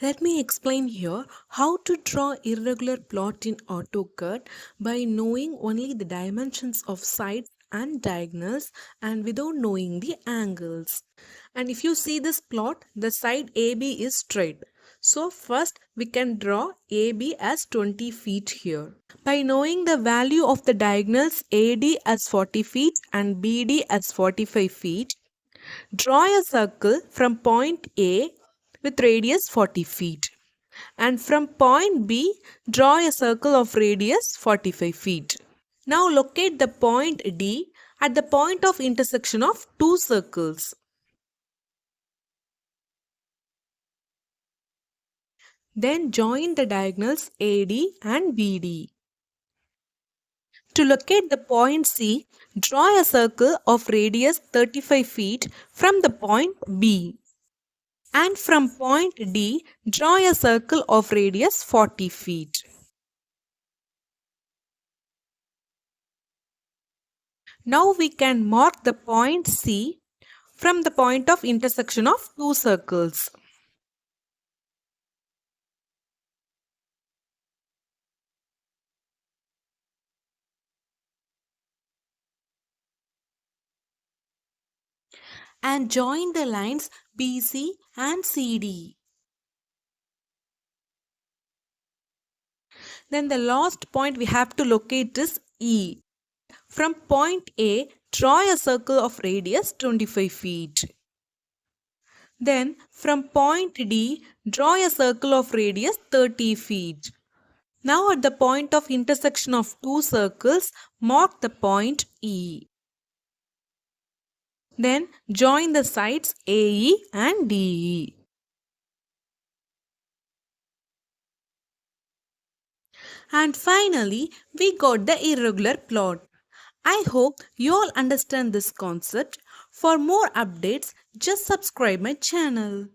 Let me explain here how to draw irregular plot in AutoCAD by knowing only the dimensions of sides and diagonals and without knowing the angles. And if you see this plot, the side AB is straight. So first we can draw AB as 20 feet here. By knowing the value of the diagonals AD as 40 feet and BD as 45 feet, draw a circle from point A with radius 40 feet. And from point B, draw a circle of radius 45 feet. Now locate the point D at the point of intersection of two circles. Then join the diagonals AD and BD. To locate the point C, draw a circle of radius 35 feet from the point B. And from point D, draw a circle of radius 40 feet. Now we can mark the point C from the point of intersection of two circles. And join the lines BC and CD. Then the last point we have to locate is E. From point A, draw a circle of radius 25 feet. Then from point D, draw a circle of radius 30 feet. Now at the point of intersection of two circles, mark the point E. Then join the sides AE and DE. And finally, we got the irregular plot. I hope you all understand this concept. For more updates, just subscribe my channel.